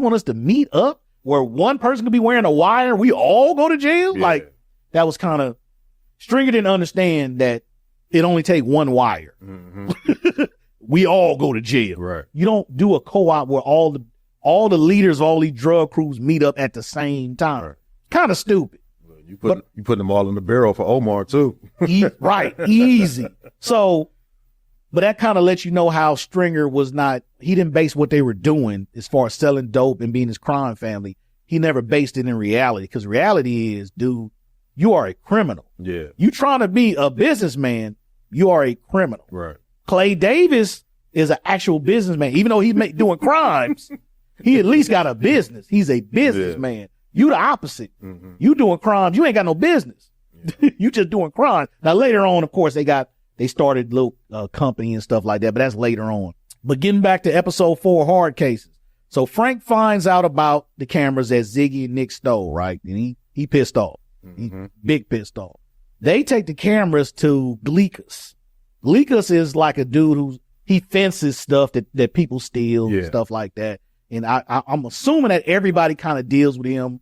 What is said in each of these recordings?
want us to meet up where one person could be wearing a wire, we all go to jail? Yeah. Like, that was kind of, Stringer didn't understand that it only take one wire. Mm-hmm. We all go to jail. Right. You don't do a co-op where all the leaders of all these drug crews meet up at the same time. Right. Kind of stupid. You put them all in the barrel for Omar too. Right. Easy. So, but that kind of lets you know how Stringer he didn't base what they were doing as far as selling dope and being his crime family. He never based it in reality, because reality is, dude, you are a criminal. Yeah. You trying to be a businessman, you are a criminal. Right. Clay Davis is an actual businessman. Even though he's doing crimes, he at least got a business. He's a businessman. Yeah. You the opposite. Mm-hmm. You doing crimes, you ain't got no business. Yeah. You just doing crimes. Now later on, of course, they started little company and stuff like that, but that's later on. But getting back to episode 4, hard cases. So Frank finds out about the cameras that Ziggy and Nick stole, right? And he pissed off. Mm-hmm. He big pissed off. They take the cameras to Gleekus. Gleekus is like a dude he fences stuff that people steal and stuff like that. And I'm assuming that everybody kind of deals with him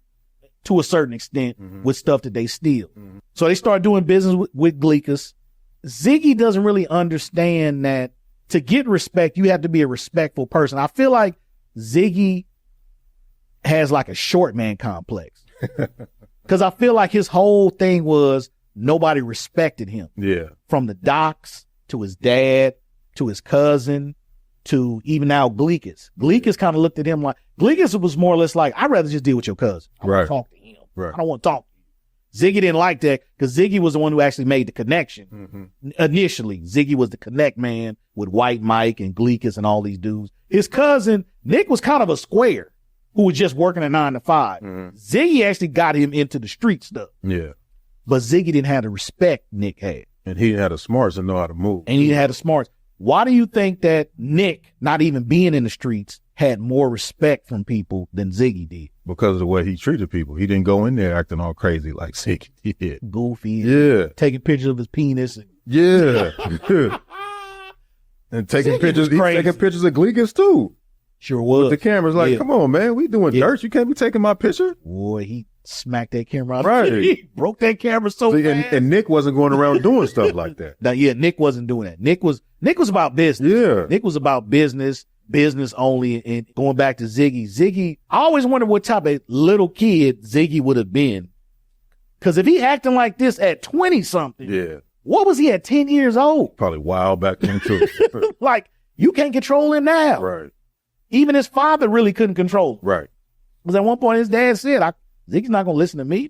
to a certain extent with stuff that they steal. Mm-hmm. So they start doing business with Gleekus. Ziggy doesn't really understand that to get respect, you have to be a respectful person. I feel like Ziggy has like a short man complex. Because I feel like his whole thing was nobody respected him. Yeah. From the docs to his dad to his cousin to even now Gleekus. Gleekus kind of looked at him like, Gleekus was more or less like, I'd rather just deal with your cousin. I want to talk to him. Right. I don't want to talk to you. Ziggy didn't like that because Ziggy was the one who actually made the connection. Mm-hmm. Initially, Ziggy was the connect man with White Mike and Gleekus and all these dudes. His cousin, Nick, was kind of a square who was just working a 9 to 5. Mm-hmm. Ziggy actually got him into the street stuff. Yeah. But Ziggy didn't have the respect Nick had. And he had the smarts to know how to move. And he had the smarts. Why do you think that Nick, not even being in the streets, had more respect from people than Ziggy did? Because of the way he treated people. He didn't go in there acting all crazy like Ziggy did. Goofy. Yeah. Taking pictures of his penis. Yeah. And taking pictures. He's taking pictures of Gleekus too. Sure was. With the camera's like, come on, man. We doing dirt. You can't be taking my picture. Boy, he smacked that camera out. Right. He broke that camera so fast. And Nick wasn't going around doing stuff like that. Now, Nick wasn't doing that. Nick was about business. Yeah. Nick was about business only. And going back to Ziggy, I always wondered what type of little kid Ziggy would have been. Because if he acting like this at 20 something, what was he at 10 years old? Probably wild back then too. Like, you can't control him now. Right. Even his father really couldn't control him. Right. Because at one point his dad said, Ziggy's not going to listen to me. He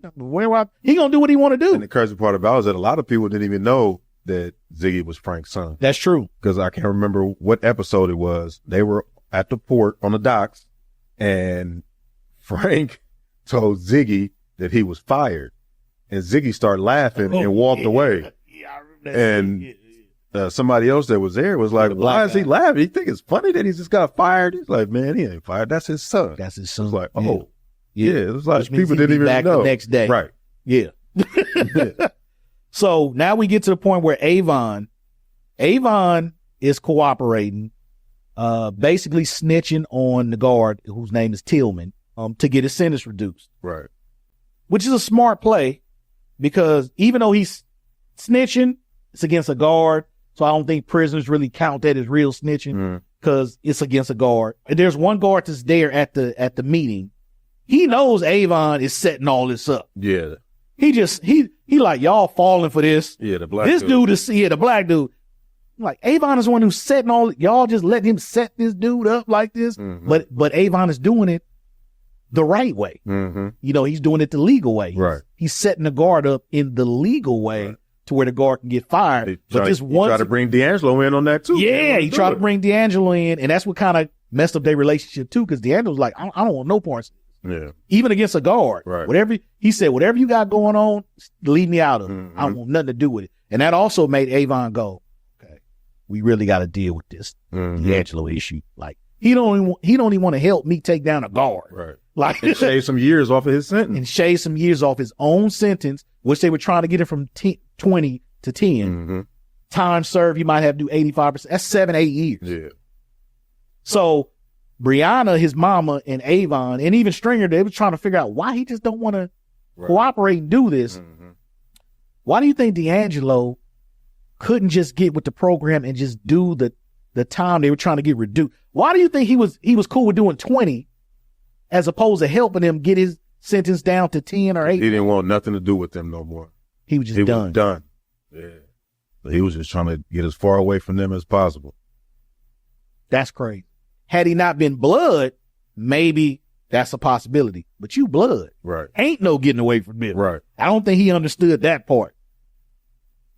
going to do what he want to do. And the crazy part about it is that a lot of people didn't even know that Ziggy was Frank's son. That's true. Because I can't remember what episode it was. They were at the port on the docks, and Frank told Ziggy that he was fired. And Ziggy started laughing and walked away. Yeah, I remember that. And somebody else that was there was like, why is he laughing? He think it's funny that he just got fired? He's like, man, he ain't fired. That's his son. That's his son. It's like, oh. Yeah, it was like people didn't even back know. The next day. Right. Yeah. So now we get to the point where Avon is cooperating, basically snitching on the guard, whose name is Tillman, to get his sentence reduced. Right. Which is a smart play because even though he's snitching, it's against a guard. So I don't think prisoners really count that as real snitching because it's against a guard. And there's one guard that's there at the meeting. He knows Avon is setting all this up. Yeah. He like, y'all falling for this. Yeah, the black dude. The black dude. Like, Avon is the one who's setting y'all just let him set this dude up like this. Mm-hmm. But Avon is doing it the right way. Mm-hmm. You know, he's doing it the legal way. Right. He's setting the guard up in the legal way to where the guard can get fired. He try to bring D'Angelo in on that too. Yeah, he tried to bring D'Angelo in, and that's what kind of messed up their relationship too, because D'Angelo's like, I don't want no parts. Yeah. Even against a guard. Right. Whatever you got going on, leave me out of it. Mm-hmm. I don't want nothing to do with it. And that also made Avon go, okay, we really got to deal with this D'Angelo issue. Like, he don't even want to help me take down a guard. Right. Like, and shave some years off of his sentence. And shave some years off his own sentence, which they were trying to get him from 20 to 10. Mm-hmm. Time served, he might have to do 85%. That's 7-8 years. Yeah. So Brianna, his mama, and Avon, and even Stringer, they were trying to figure out why he just don't want to cooperate and do this. Mm-hmm. Why do you think D'Angelo couldn't just get with the program and just do the time they were trying to get reduced? Why do you think he was cool with doing 20 as opposed to helping him get his sentence down to 10 or 8? He didn't want nothing to do with them no more. He was just done. Was done. Yeah. But he was just trying to get as far away from them as possible. That's crazy. Had he not been blood, maybe that's a possibility. But you blood. Right. Ain't no getting away from them. Right. I don't think he understood that part.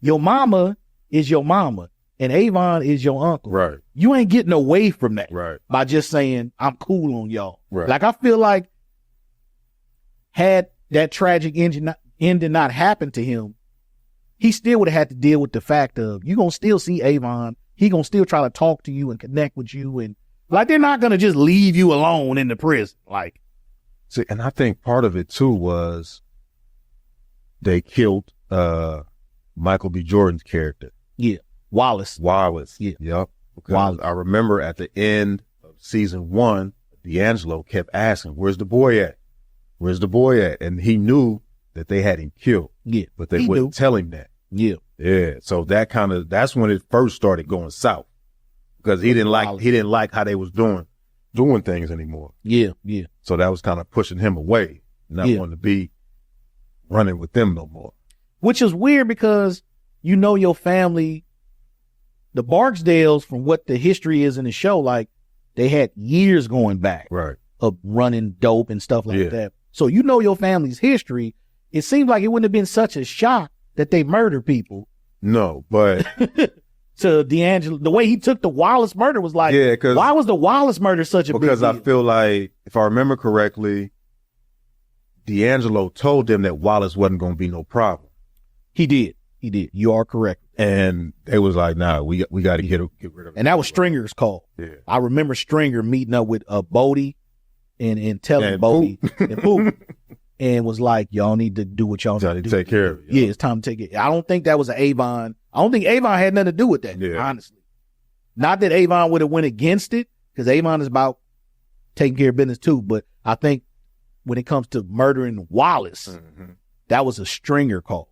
Your mama is your mama and Avon is your uncle. Right. You ain't getting away from that. Right. By just saying, I'm cool on y'all. Right. Like, I feel like had that tragic ending not happened to him, he still would have had to deal with the fact of you gonna still see Avon. He gonna still try to talk to you and connect with you, and like they're not gonna just leave you alone in the prison. Like, see, and I think part of it too was they killed Michael B. Jordan's character. Yeah, Wallace. Yeah, yep. Because Wallace. I remember at the end of season 1, D'Angelo kept asking, "Where's the boy at? Where's the boy at?" And he knew that they had him killed. Yeah, but they wouldn't tell him that. Yeah. Yeah. So that's when it first started going south because he didn't like how they was doing things anymore. Yeah. Yeah. So that was kind of pushing him away, not wanting to be running with them no more. Which is weird because you know your family, the Barksdales, from what the history is in the show, like they had years going back of running dope and stuff like that. So you know your family's history. It seems like it wouldn't have been such a shock that they murder people. No, but to D'Angelo, the way he took the Wallace murder was like, why was the Wallace murder such a big deal? Because I feel like, if I remember correctly, D'Angelo told them that Wallace wasn't going to be no problem. He did. You are correct. And they was like, nah, we got to get rid of it. And that was Stringer's call. Yeah. I remember Stringer meeting up with Bodie and telling Bodie and Poop. And was like, y'all need to do what y'all need to take care of it. Yeah, it's time to take it. I don't think that was an Avon. I don't think Avon had nothing to do with that, honestly. Not that Avon would have went against it, because Avon is about taking care of business too. But I think when it comes to murdering Wallace, that was a Stringer call.